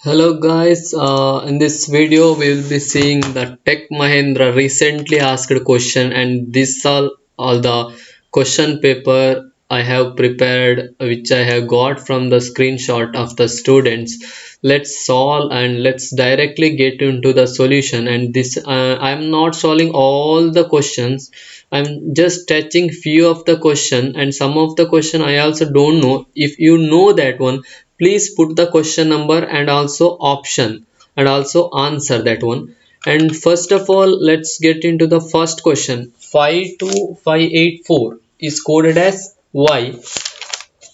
Hello guys, in this video we will be seeing the Tech Mahindra recently asked question, and this all the question paper I have prepared which I have got from the screenshot of the students. Let's solve and let's directly get into the solution. And this I am not solving all the questions. I'm just touching few of the question, and some of the question I also don't know. If you know that one, please put the question number and also option and also answer that one. And first of all, let's get into the first question. 52584 is coded as Y,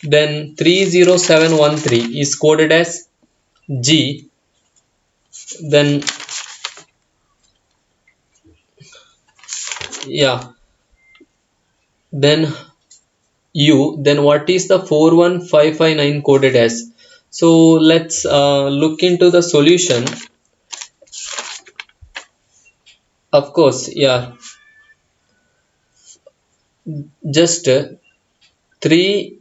then 30713 is coded as G, then yeah, then U, then what is the 41559 coded as? So let's look into the solution. Of course, yeah, just three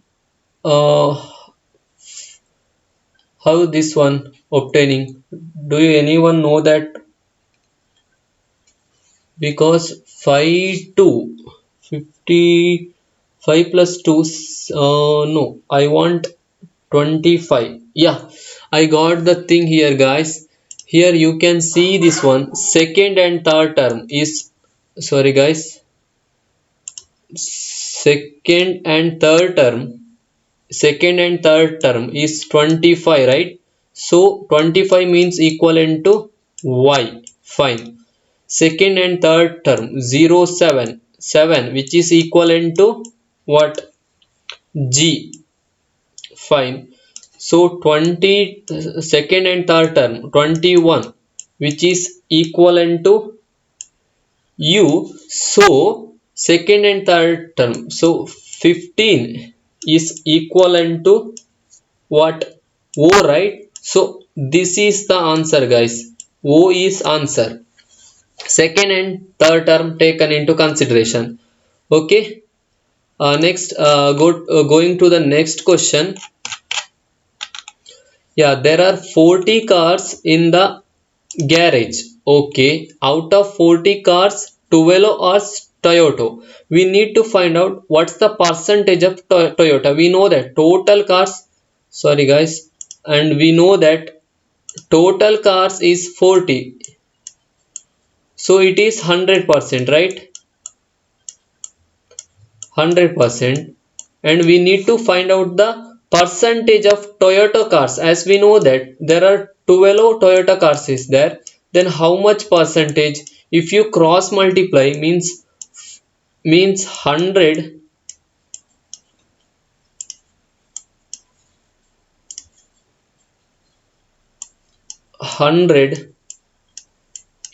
how this one obtaining? Do you anyone know that? Because 5 plus 2, no, I want 25. Yeah, I got the thing here, guys. Here you can see this one. Second and third term is, sorry guys, second and third term second and third term is 25, right? So 25 means equivalent to y. Fine. Second and third term 0 7 7, which is equivalent to what? G. Fine. So 20 second and third term 21, which is equivalent to u. So second and third term, so 15 is equivalent to what? O, right? So this is the answer, guys. O is answer. Second and third term taken into consideration. Okay. Next, going to the next question. Yeah, there are 40 cars in the garage. Okay, out of 40 cars, 12 are Toyota. We need to find out what's the percentage of Toyota. We know that total cars, sorry guys, and we know that total cars is 40. So it is 100%, right? 100%. And we need to find out the percentage of Toyota cars. As we know that there are 12 Toyota cars is there, then how much percentage? If you cross multiply, means 100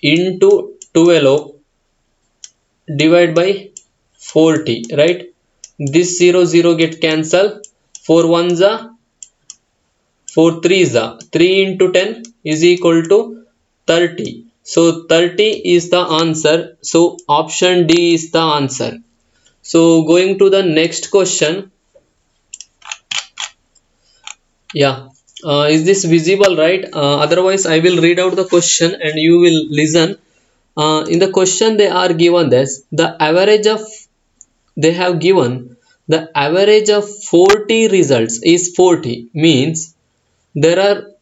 into 12 divided by 40, right? This 0 get cancelled. 4 1s are 4 3s are 3 into 10 is equal to 30. So 30 is the answer. So option D is the answer. So going to the next question. Yeah. Is this visible, right? Otherwise I will read out the question and you will listen. In the question they are given this, the average of, they have given the average of 40 results is 40, means there are,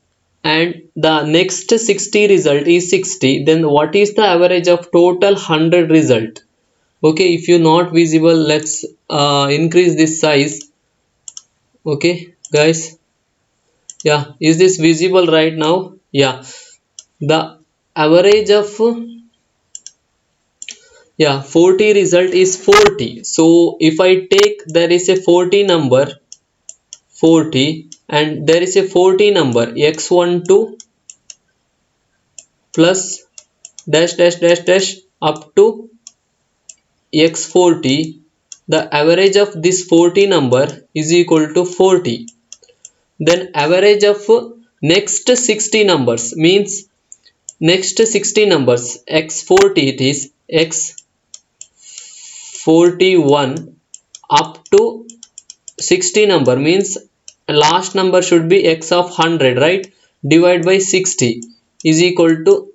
and the next 60 result is 60, then what is the average of total 100 result? Okay, if you not visible, let's increase this size. Okay guys, yeah, is this visible right now? Yeah, the average of, yeah, 40 result is 40. So if I take, there is a 40 number, 40, and there is a 40 number x12 plus dash dash dash dash up to x40, the average of this 40 number is equal to 40. Then average of next 60 numbers, means next 60 numbers x40, it is x41 up to 60 number, means last number should be x of 100, right? divided by 60 is equal to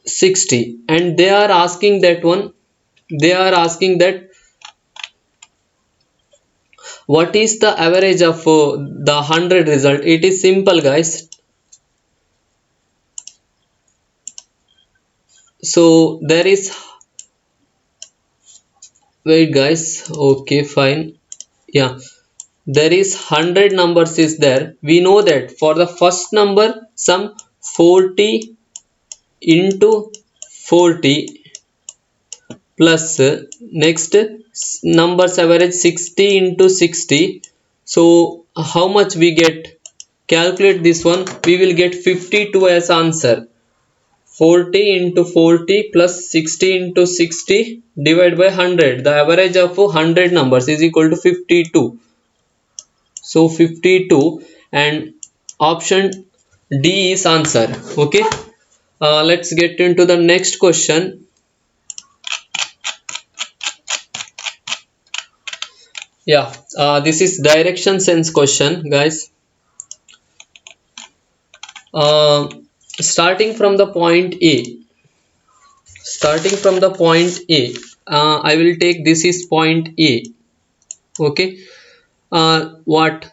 60, and they are asking that one, they are asking that what is the average of the 100 result. It is simple guys. So there is, wait guys, okay fine, yeah, there is 100 numbers is there. We know that for the first number some 40 into 40 plus next numbers average 60 into 60. So how much we get? Calculate this one, we will get 52 as answer. 40 into 40 plus 60 into 60 divided by 100, the average of 100 numbers is equal to 52. So 52, and option D is answer. Okay, let's get into the next question. Yeah, this is direction sense question guys. uh, Starting from the point A, starting from the point A, I will take this is point A. Okay, what,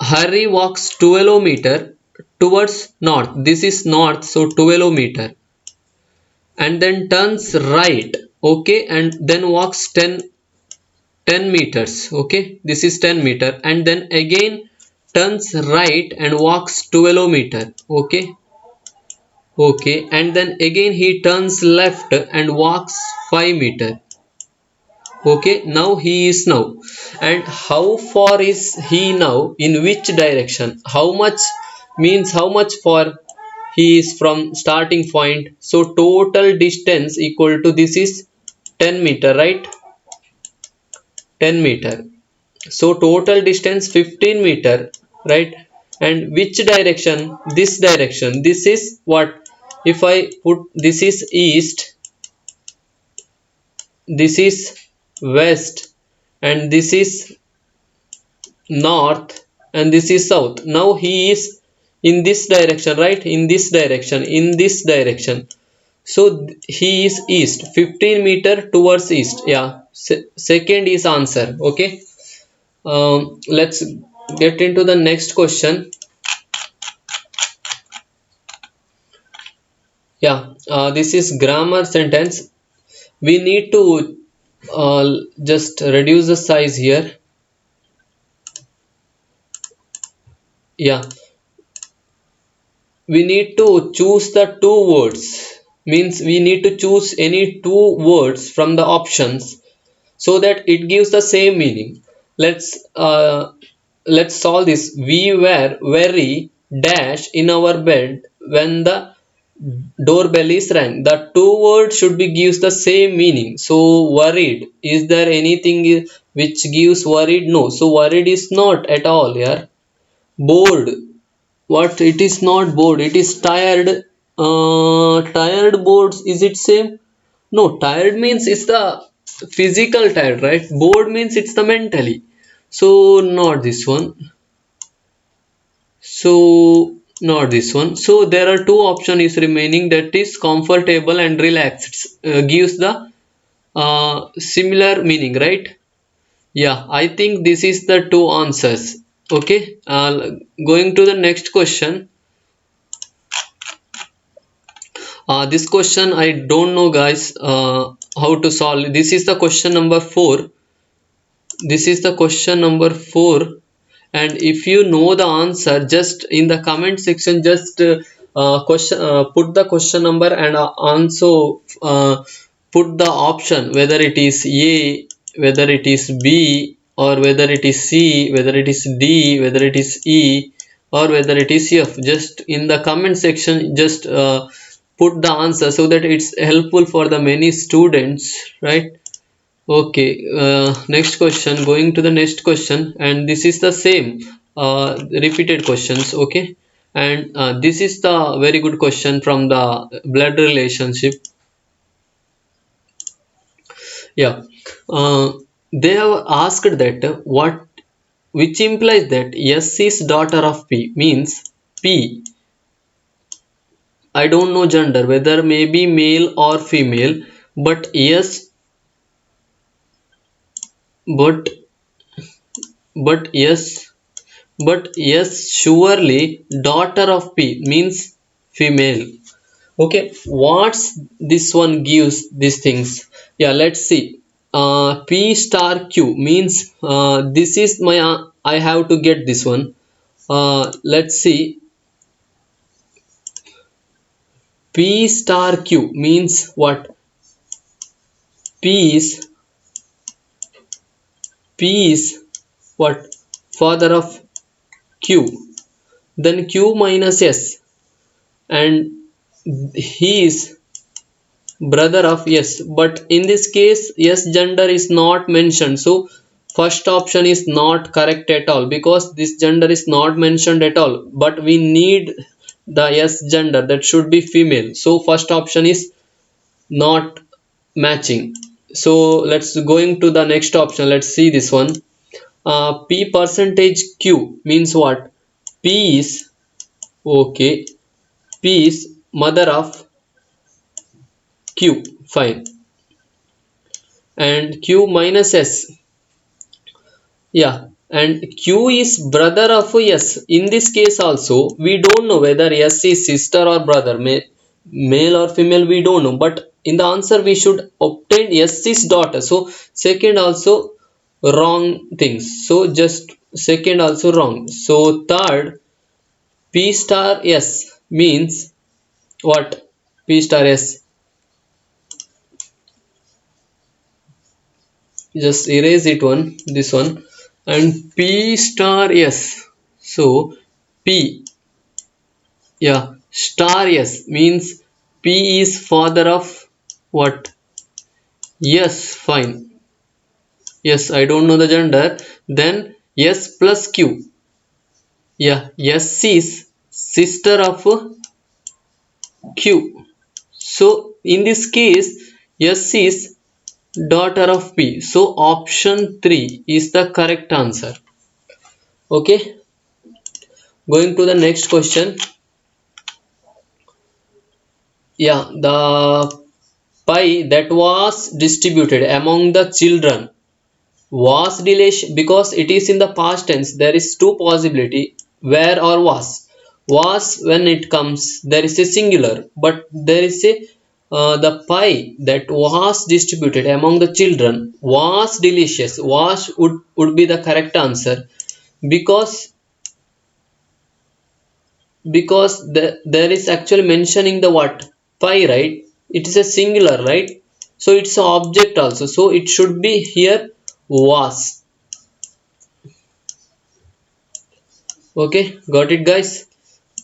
Harry walks 12 meter towards north, this is north, so 12 meter, and then turns right, okay, and then walks 10 meters, okay, this is 10 meter, and then again turns right and walks 12 meter, okay, okay, and then again he turns left and walks 5 meter. Okay, now he is now, and how far is he now, in which direction, how much means how much far he is from starting point. So total distance equal to, this is 10 meter, right? 10 meter, so total distance 15 meter, right? And which direction? This direction, this is what, if I put this is east, this is west, and this is north, and this is south. Now he is in this direction, right? In this direction, in this direction, so he is east, 15 meter towards east. Yeah, second is answer. Okay, let's get into the next question. Yeah, this is grammar sentence. We need to just reduce the size here. Yeah, we need to choose the two words, means we need to choose any two words from the options so that it gives the same meaning. Let's solve this. We were very dash in our bed when the doorbell is rang. The two words should be gives the same meaning. So worried, is there anything which gives worried? No, so worried is not at all. Yeah, bored, what, it is not bored, it is tired. Tired, bored, is it same? No, tired means it's the physical tired, right? Bored means it's the mentally. So not this one, so not this one. So there are two option is remaining, that is comfortable and relaxed, gives the similar meaning, right? Yeah, I think this is the two answers. Okay, going to the next question. This question I don't know guys, how to solve. This is the question number 4. This is the question number 4, and if you know the answer, just in the comment section, just question, put the question number, and also put the option, whether it is A, whether it is B, or whether it is C, whether it is D, whether it is E, or whether it is F. Just in the comment section, just put the answer so that it's helpful for the many students, right? Okay, next question, going to the next question, and this is the same repeated questions. Okay, and this is the very good question from the blood relationship. Yeah, they have asked that what which implies that S is daughter of P, means P, I don't know gender whether maybe male or female, but yes, but but yes, but yes, surely daughter of P means female. Okay, what's this one gives these things? Yeah, let's see. P star Q means this is my I have to get this one. Let's see. P star Q means what? P is P is what? Father of Q. Then Q minus S, and he is brother of yes, but in this case yes gender is not mentioned, so first option is not correct at all because this gender is not mentioned at all, but we need the yes gender, that should be female, so first option is not matching. So let's going to the next option. Let's see this one. P percentage Q means what? P is okay, P is mother of Q, fine, and Q minus S, yeah, and Q is brother of S. In this case also we don't know whether S is sister or brother, male or female, we don't know, but in the answer we should obtain S is daughter, so second also wrong things, so just second also wrong, so third P star S means what? P star S, just erase it one, this one, and P star S, so P, yeah, star S means P is father of what? Yes, fine, yes, I don't know the gender, then S plus Q, yeah, S is sister of Q, so in this case S is daughter of P, so option 3 is the correct answer. Okay, going to the next question. Yeah, the pie that was distributed among the children was delicious, because it is in the past tense there is two possibility, where or was when it comes there is a singular, but there is a the pie that was distributed among the children was delicious, was would be the correct answer, because there is actually mentioning the what? Pi, right? It is a singular, right? So it's an object also, so it should be here was. Okay, got it guys.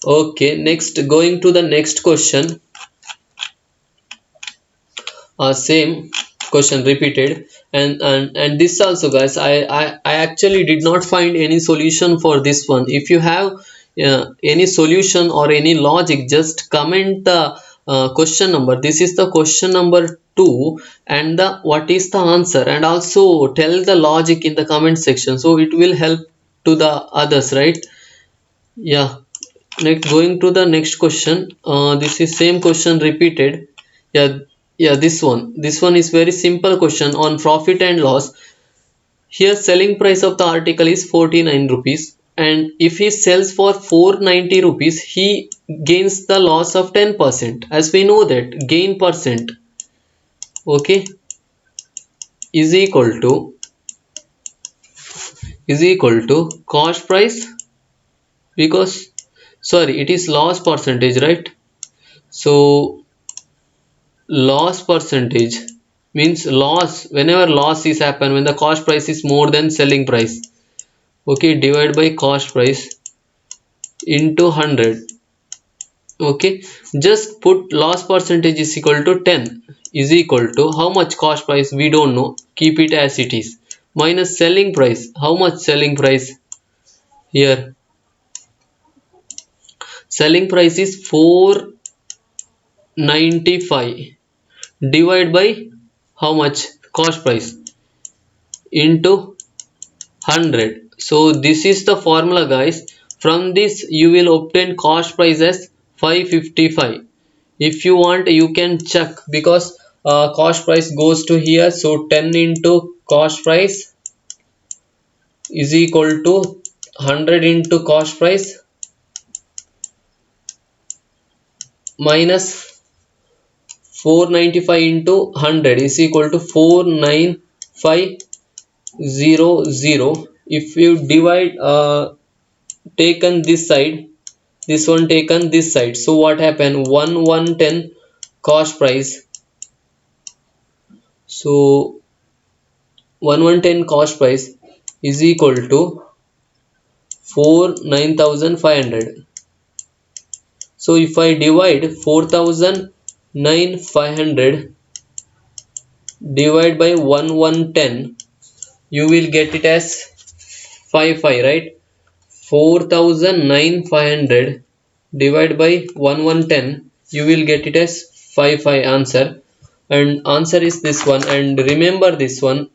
Okay, next, going to the next question. Same question repeated, and this also guys, I actually did not find any solution for this one. If you have any solution or any logic, just comment the question number. This is the question number 2, and the what is the answer, and also tell the logic in the comment section, so it will help to the others, right? Yeah, next, going to the next question. This is same question repeated. Yeah, yeah, this one is very simple question on profit and loss. Here selling price of the article is 49 rupees, and if he sells for 490 rupees he gains the loss of 10%, as we know that gain percent, okay, is equal to cost price, because sorry, it is loss percentage, right? So loss percentage means loss, whenever loss is happen when the cost price is more than selling price, okay, divide by cost price into 100. Okay, just put loss percentage is equal to 10 is equal to how much cost price, we don't know, keep it as it is, minus selling price, how much selling price, here selling price is 495, divide by how much cost price into 100, So this is the formula, guys. From this you will obtain cost price as 555. If you want you can check, because cost price goes to here, so 10 into cost price is equal to 100 into cost price minus 495 into 100 is equal to 49500. If you divide taken this side, this one taken this side, so what happened, 1110 cost price, so 1110 cost price is equal to 49500. So if I divide 4500 divide by 1110, you will get it as 55, right? 4500 divided by 1110, you will get it as 55 answer. And answer is this one. And remember this one,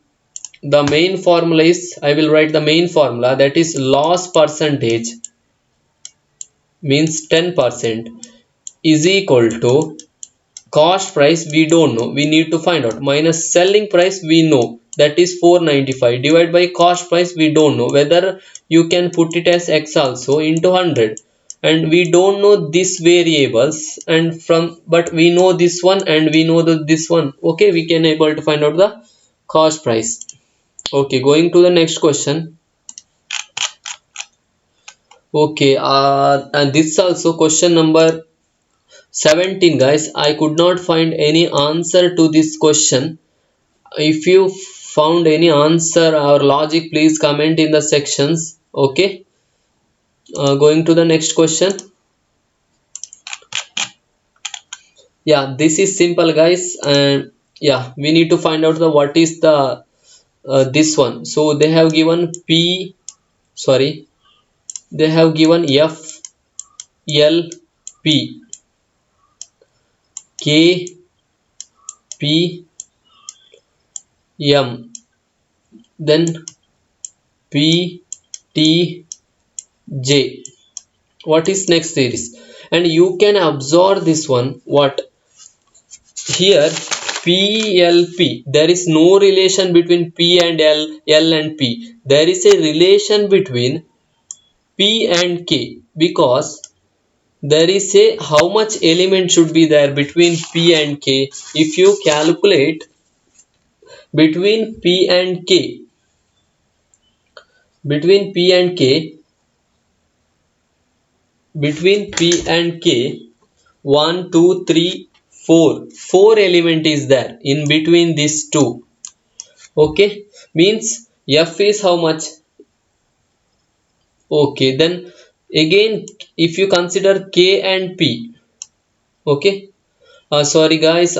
the main formula is, I will write the main formula, that is loss percentage means 10% is equal to cost price we don't know, we need to find out, minus selling price we know, that is 495, divide by cost price we don't know, whether you can put it as x also into 100, and we don't know these variables, and from but we know this one and we know this one. Okay, we can able to find out the cost price. Okay, going to the next question. Okay, and this also question number 17, guys. I could not find any answer to this question. If you found any answer or logic, please comment in the sections. Okay, going to the next question. Yeah, this is simple, guys, and yeah, we need to find out the what is the this one. So they have given p, sorry, they have given f, l, p, k, p, m, then p, t, j. What is next series? And you can observe this one, what here, PLP, there is no relation between P and L and P. There is a relation between P and K, because there is a how much element should be there between P and K. If you calculate between P and K, between P and K, between P and K, 1 2 3 4, 4 element is there in between these two. Okay, means f is how much? Okay, then again if you consider k and p, okay, sorry guys,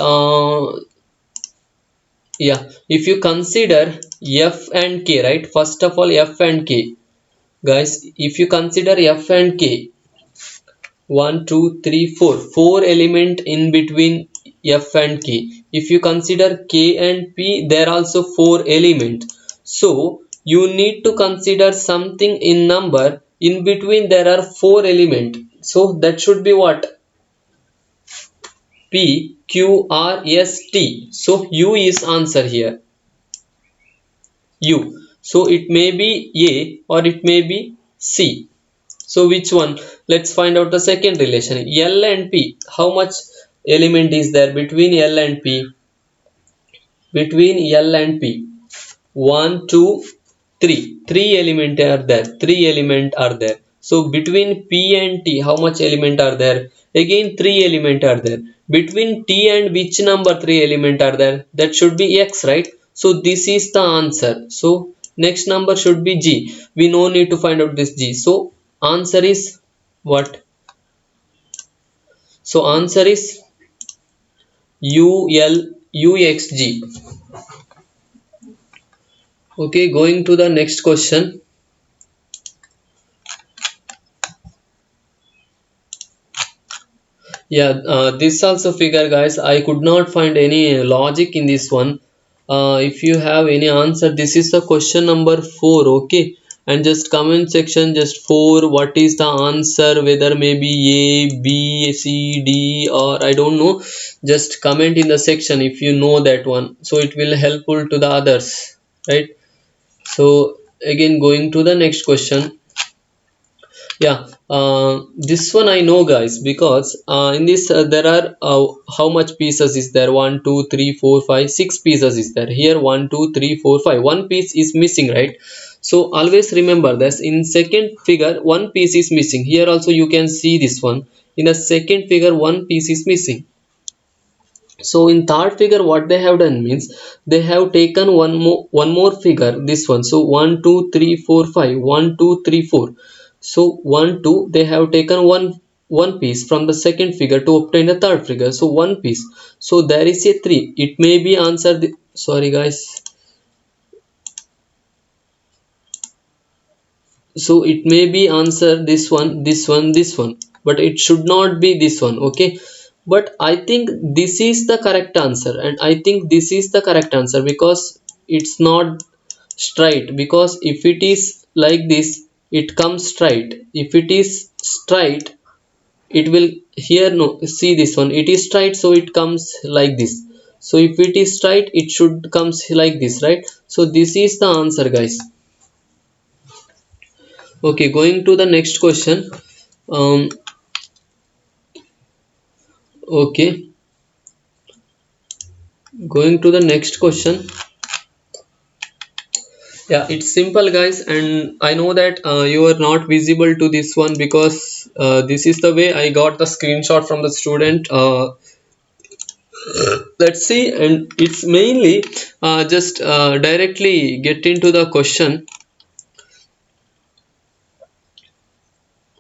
yeah, if you consider f and k, right, first of all f and k, guys, if you consider f and k, 1 2 3 4, 4 element in between f and k. If you consider k and p, there are also 4 element, so you need to consider something in number in between there are 4 element, so that should be what? P Q R S T. So u is answer here, u. So it may be a or it may be c. So which one? Let's find out the second relation, L and P. How much element is there between L and P? Between L and P, 1 2 3, 3 element are there, 3 element are there. So between P and T, how much element are there? Again 3 element are there. Between T and which number 3 element are there? That should be X, right? So this is the answer. So next number should be G. We no need to find out this G. So answer is what? So answer is UXG. Okay, going to the next question. Yeah, this also figure, guys, I could not find any logic in this one. If you have any answer, this is the question number 4. Okay, and just comment section just for what is the answer, whether maybe A, B, C, D, or I don't know. Just comment in the section if you know that one, so it will helpful to the others, right? So again, going to the next question. Yeah, this one I know, guys, because in this there are how much pieces is there? One, two, three, four, five, six pieces is there. Here one, two, three, four, five. One piece is missing, right? So always remember this. In second figure, one piece is missing. Here also you can see this one. In the second figure, one piece is missing. So in third figure, what they have done means they have taken one more figure, this one. So 1 2 3 4 5, 1 2 3 4. So 1 2, they have taken one piece from the second figure to obtain the third figure. So one piece. So there is a 3. It may be answer the, sorry guys. So it may be answer this one, this one, this one, but it should not be this one. Okay, but I think this is the correct answer, and I think this is the correct answer because it's not straight. Because if it is like this, it comes straight. If it is straight, it will, here, no, see this one, it is straight, so it comes like this. So if it is straight, it should comes like this, right? So this is the answer, guys. Okay, going to the next question. um okay, going to the next question. Yeah, it's simple, guys, and I know that you are not visible to this one because this is the way I got the screenshot from the student. Let's see, and it's mainly just directly get into the question.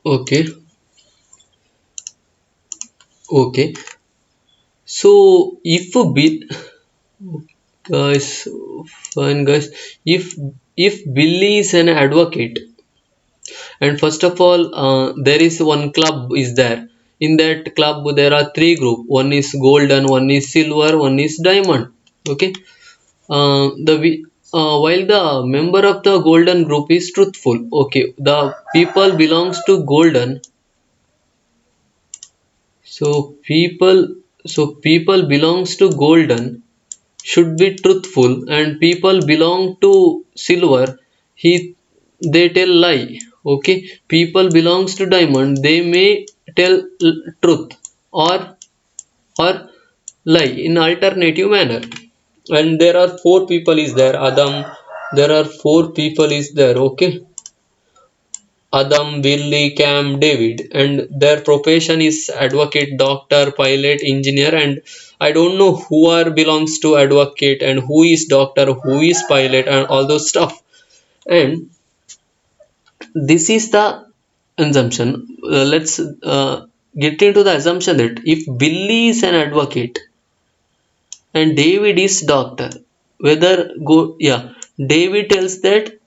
Okay, okay, so if a bit, guys, fine, guys. If Billy is an advocate, and first of all, there is one club is there. In that club there are three group. One is golden, one is silver, one is diamond. Okay, while the member of the golden group is truthful. Okay, the people belongs to golden. So people belongs to golden should be truthful, and people belong to silver, he they tell lie. Okay, people belongs to diamond, they may tell truth, or or lie in alternative manner. And there are four people is there, Adam. There are four people is there. Okay, Adam, Billy, Cam, David, and their profession is advocate, doctor, pilot, engineer, and I don't know who are belongs to advocate and who is doctor, who is pilot, and all those stuff. And this is the assumption. Let's get into the assumption that if Billy is an advocate and David is doctor, whether go, yeah, David tells that,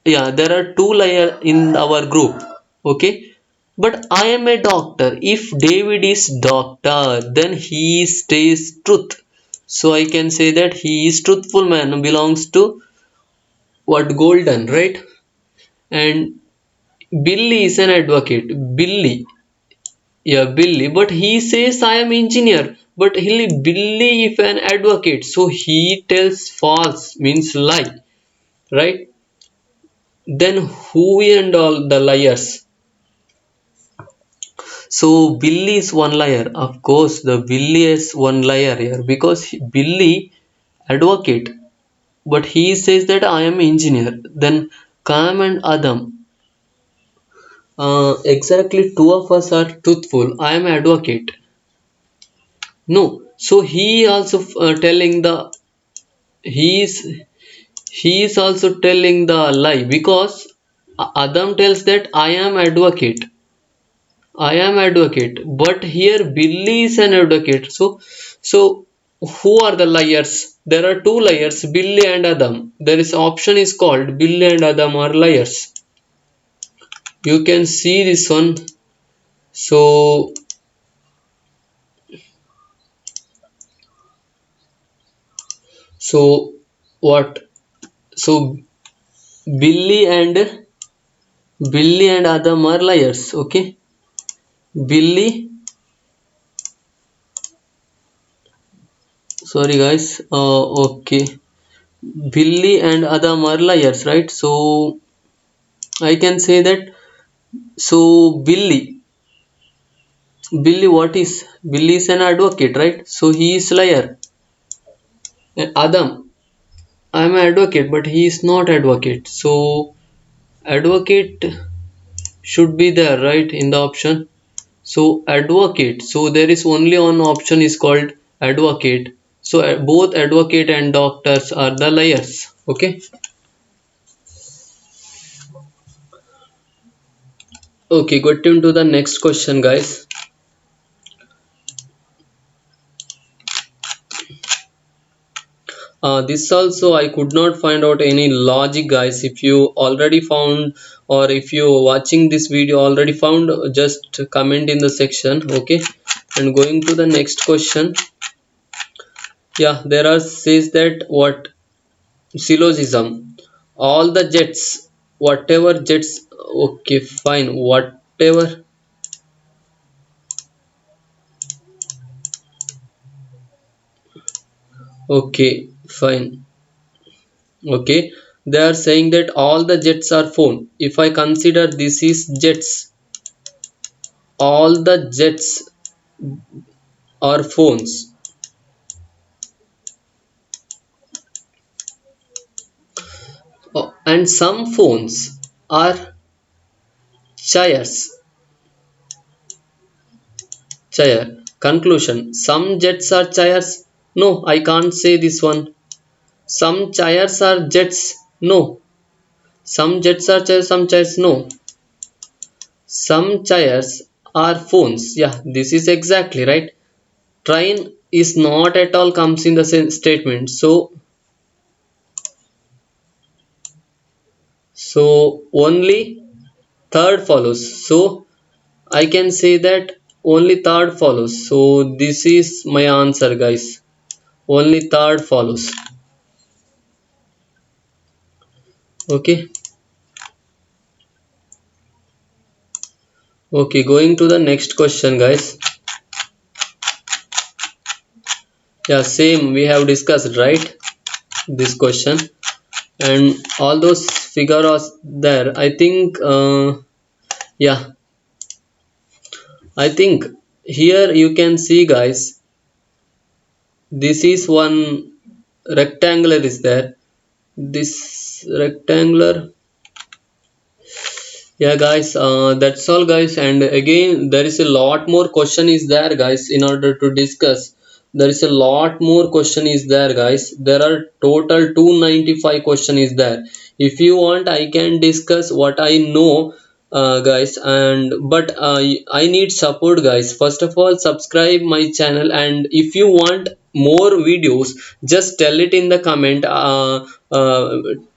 yeah, there are two layer in our group. Okay, but I am a doctor. If David is doctor, then he stays truth. So I can say that he is truthful man, belongs to what, golden, right? And Billy is an advocate. Billy, yeah, Billy, but he says I am engineer. But he, Billy if an advocate, so he tells false, means lie, right? Then who and all the liars? So Billy is one liar. Of course, the Billy is one liar here because Billy advocate, but he says that I am engineer. Then Kam and Adam, exactly two of us are truthful. I am advocate. No, so he also telling the, he is he is also telling the lie because Adam tells that I am advocate. I am advocate, but here Billy is an advocate. So who are the liars? There are two liars, Billy and Adam. There is option is called Billy and Adam are liars. You can see this one. So so what? So Billy and Adam are liars. Okay, Billy. Sorry, guys. Okay, Billy and Adam are liars, right? So I can say that. So Billy, what is Billy is an advocate, right? So he is liar. And Adam, I am an advocate, but he is not advocate. So advocate should be there, right, in the option. So advocate. So there is only one option is called advocate. So both advocate and doctors are the liars. Okay. Okay. Got into the next question, guys. This also I could not find out any logic, guys. If you already found, or if you watching this video already found, just comment in the section. Okay. And going to the next question. Yeah, there are says that what syllogism, all the jets, whatever jets. Okay, fine, whatever. Okay, fine. Okay, they are saying that all the jets are phone. If I consider this is jets, all the jets are phones. And some phones are chairs. Chair. Conclusion, some jets are chairs. No, I can't say this one. Some chairs are jets. No. Some jets are chairs, some chairs no. Some chairs are phones. Yeah, this is exactly right. Train is not at all comes in the statement. So only third follows. So I can say that only third follows. So this is my answer, guys. Only third follows. Okay. Okay, going to the next question, guys. Yeah, same we have discussed, right? This question, and all those figures there. I think, yeah, I think here you can see, guys. This is one rectangular is there. This rectangular. Yeah, guys, that's all, guys. And again, there is a lot more question is there, guys. In order to discuss, there is a lot more question is there, guys. There are total 295 question is there. If you want, I can discuss what I know, guys. And but I need support, guys. First of all, subscribe my channel, and if you want more videos, just tell it in the comment.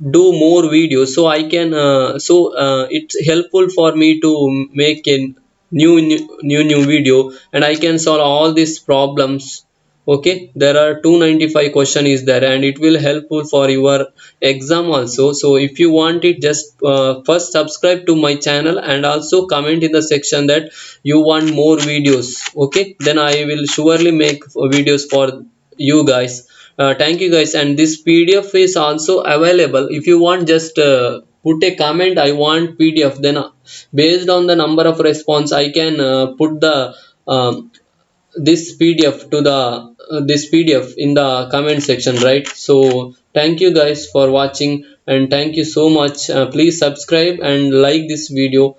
Do more videos so I can, it's helpful for me to make a new video, and I can solve all these problems. Okay, there are 295 question is there, and it will helpful for your exam also. So if you want it, just first subscribe to my channel, and also comment in the section that you want more videos. Okay, then I will surely make videos for you guys. Thank you, guys. And this PDF is also available. If you want, just put a comment, I want PDF, then based on the number of response I can put the this PDF to the this PDF in the comment section, right? So thank you, guys, for watching, and thank you so much. Please subscribe and like this video.